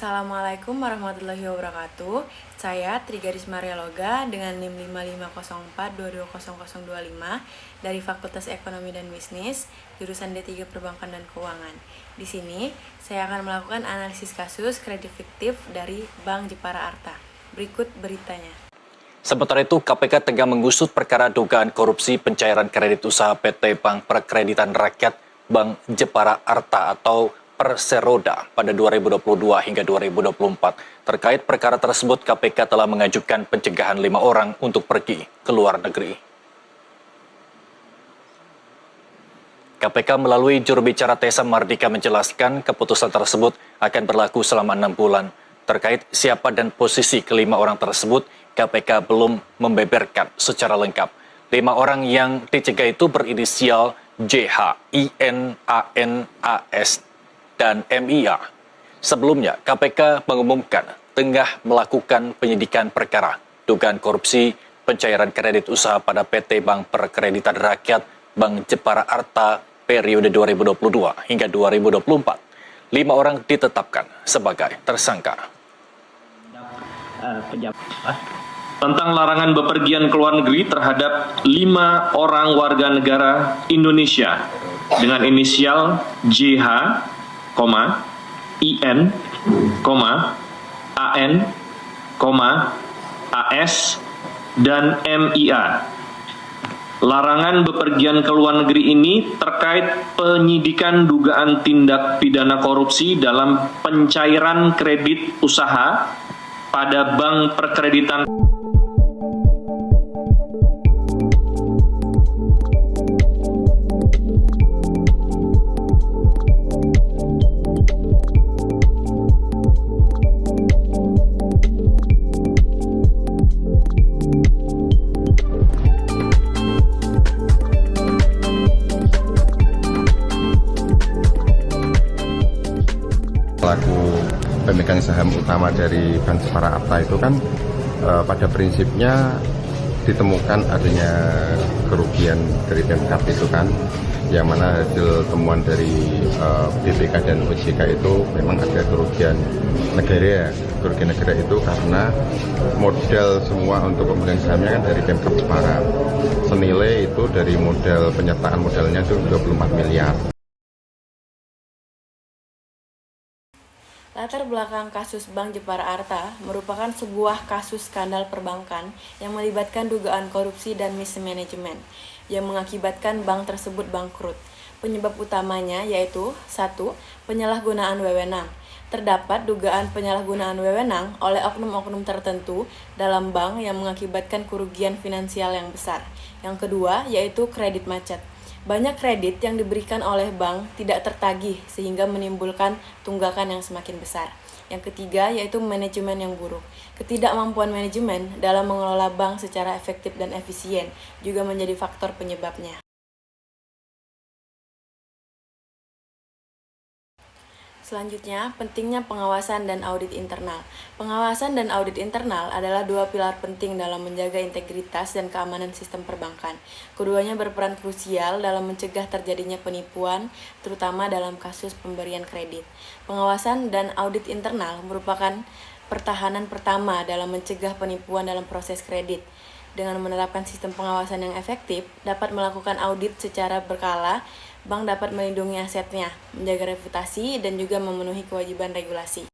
Assalamualaikum warahmatullahi wabarakatuh. Saya Trigaris Marialoga dengan NIM 5504220025 dari Fakultas Ekonomi dan Bisnis, jurusan D3 Perbankan dan Keuangan. Di sini, saya akan melakukan analisis kasus kredit fiktif dari Bank Jepara Arta. Berikut beritanya. Sementara itu, KPK tengah mengusut perkara dugaan korupsi pencairan kredit usaha PT Bank Perkreditan Rakyat Bank Jepara Arta atau Perseroda pada 2022 hingga 2024. Terkait perkara tersebut, KPK telah mengajukan pencegahan 5 orang untuk pergi ke luar negeri. KPK melalui juru bicara Tessa Mardika menjelaskan keputusan tersebut akan berlaku selama 6 bulan. Terkait siapa dan posisi kelima orang tersebut, KPK belum membeberkan secara lengkap. 5 orang yang dicegah itu berinisial JH, IN, AN, AS, dan MIA. Sebelumnya, KPK mengumumkan tengah melakukan penyidikan perkara dugaan korupsi pencairan kredit usaha pada PT Bank Perkreditan Rakyat Bank Jepara Arta periode 2022 hingga 2024. 5 orang ditetapkan sebagai tersangka. Tentang larangan bepergian ke luar negeri terhadap 5 orang warga negara Indonesia dengan inisial JH, IN, AN, AS, dan MIA. Larangan bepergian ke luar negeri ini terkait penyidikan dugaan tindak pidana korupsi dalam pencairan kredit usaha pada Bank Perkreditan. Pelaku pemegang saham utama dari Bank Jepara Arta itu kan pada prinsipnya ditemukan adanya kerugian dari Pemkab itu kan, yang mana hasil temuan dari BPK dan OJK itu memang ada kerugian negara. Kerugian negara itu karena modal semua untuk pemegang sahamnya kan dari Pemkab Jepara. Senilai itu dari modal penyertaan modalnya itu 24 miliar. Latar belakang kasus Bank Jepara Arta merupakan sebuah kasus skandal perbankan yang melibatkan dugaan korupsi dan mismanagement yang mengakibatkan bank tersebut bangkrut. Penyebab utamanya yaitu 1. Penyalahgunaan wewenang. Terdapat dugaan penyalahgunaan wewenang oleh oknum-oknum tertentu dalam bank yang mengakibatkan kerugian finansial yang besar. Yang kedua yaitu kredit macet. Banyak kredit yang diberikan oleh bank tidak tertagih sehingga menimbulkan tunggakan yang semakin besar. Yang ketiga yaitu manajemen yang buruk. Ketidakmampuan manajemen dalam mengelola bank secara efektif dan efisien juga menjadi faktor penyebabnya. Selanjutnya, pentingnya pengawasan dan audit internal. Pengawasan dan audit internal adalah 2 pilar penting dalam menjaga integritas dan keamanan sistem perbankan. Keduanya berperan krusial dalam mencegah terjadinya penipuan, terutama dalam kasus pemberian kredit. Pengawasan dan audit internal merupakan pertahanan pertama dalam mencegah penipuan dalam proses kredit. Dengan menerapkan sistem pengawasan yang efektif, dapat melakukan audit secara berkala, bank dapat melindungi asetnya, menjaga reputasi, dan juga memenuhi kewajiban regulasi.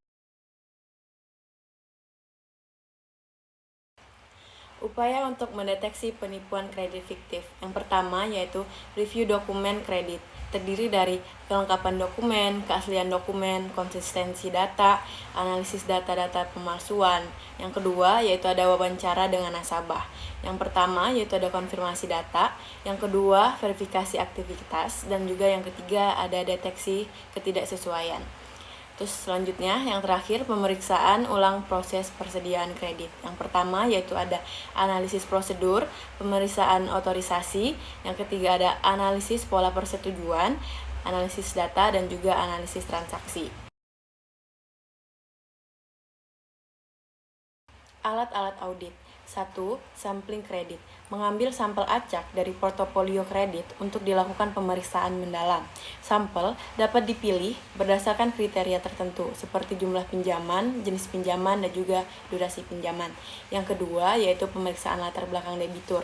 Upaya untuk mendeteksi penipuan kredit fiktif. Yang pertama yaitu review dokumen kredit. Terdiri dari kelengkapan dokumen, keaslian dokumen, konsistensi data, analisis data-data pemalsuan. Yang kedua yaitu ada wawancara dengan nasabah. Yang pertama yaitu ada konfirmasi data. Yang kedua verifikasi aktivitas. Dan juga yang ketiga ada deteksi ketidaksesuaian. Terus selanjutnya yang terakhir pemeriksaan ulang proses persediaan kredit. Yang pertama yaitu ada analisis prosedur, pemeriksaan otorisasi, yang ketiga ada analisis pola persetujuan, analisis data, dan juga analisis transaksi. Alat-alat audit. 1. Sampling kredit. Mengambil sampel acak dari portofolio kredit untuk dilakukan pemeriksaan mendalam. Sampel dapat dipilih berdasarkan kriteria tertentu seperti jumlah pinjaman, jenis pinjaman, dan juga durasi pinjaman. Yang kedua yaitu pemeriksaan latar belakang debitur.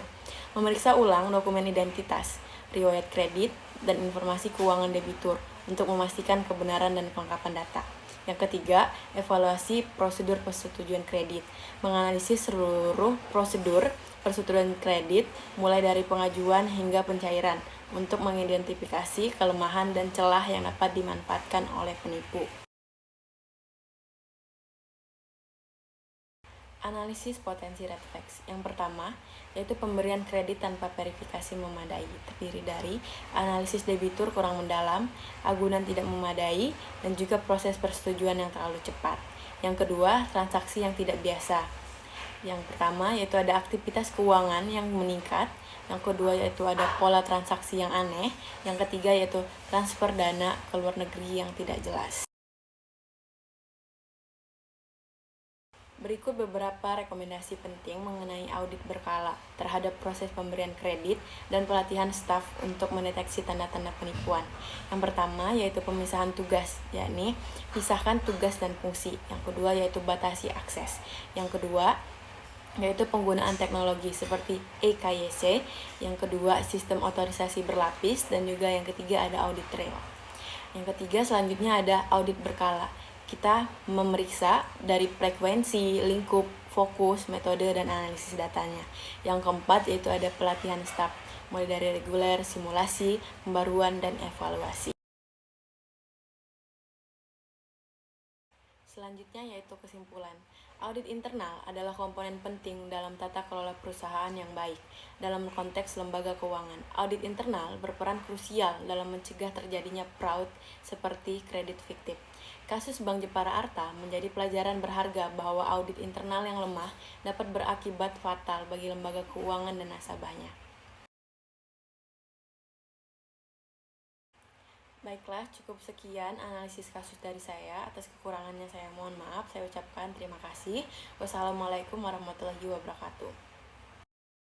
Memeriksa ulang dokumen identitas, riwayat kredit, dan informasi keuangan debitur untuk memastikan kebenaran dan kelengkapan data. Yang ketiga, evaluasi prosedur persetujuan kredit. Menganalisis seluruh prosedur persetujuan kredit mulai dari pengajuan hingga pencairan untuk mengidentifikasi kelemahan dan celah yang dapat dimanfaatkan oleh penipu. Analisis potensi red flags. Yang pertama, yaitu pemberian kredit tanpa verifikasi memadai, terdiri dari analisis debitur kurang mendalam, agunan tidak memadai, dan juga proses persetujuan yang terlalu cepat. Yang kedua, transaksi yang tidak biasa. Yang pertama, yaitu ada aktivitas keuangan yang meningkat. Yang kedua, yaitu ada pola transaksi yang aneh. Yang ketiga, yaitu transfer dana ke luar negeri yang tidak jelas. Berikut beberapa rekomendasi penting mengenai audit berkala terhadap proses pemberian kredit dan pelatihan staf untuk mendeteksi tanda-tanda penipuan. Yang pertama yaitu pemisahan tugas, yakni pisahkan tugas dan fungsi. Yang kedua yaitu batasi akses. Yang kedua yaitu penggunaan teknologi seperti EKYC. Yang kedua sistem otorisasi berlapis, dan juga yang ketiga ada audit trail. Yang ketiga selanjutnya ada audit berkala. Kita memeriksa dari frekuensi, lingkup, fokus, metode, dan analisis datanya. Yang keempat yaitu ada pelatihan staf, mulai dari reguler, simulasi, pembaruan, dan evaluasi. Selanjutnya yaitu kesimpulan. Audit internal adalah komponen penting dalam tata kelola perusahaan yang baik. Dalam konteks lembaga keuangan, audit internal berperan krusial dalam mencegah terjadinya fraud seperti kredit fiktif. Kasus Bank Jepara Arta menjadi pelajaran berharga bahwa audit internal yang lemah dapat berakibat fatal bagi lembaga keuangan dan nasabahnya. Baiklah, cukup sekian analisis kasus dari saya. Atas kekurangannya saya mohon maaf. Saya ucapkan terima kasih. Wassalamualaikum warahmatullahi wabarakatuh.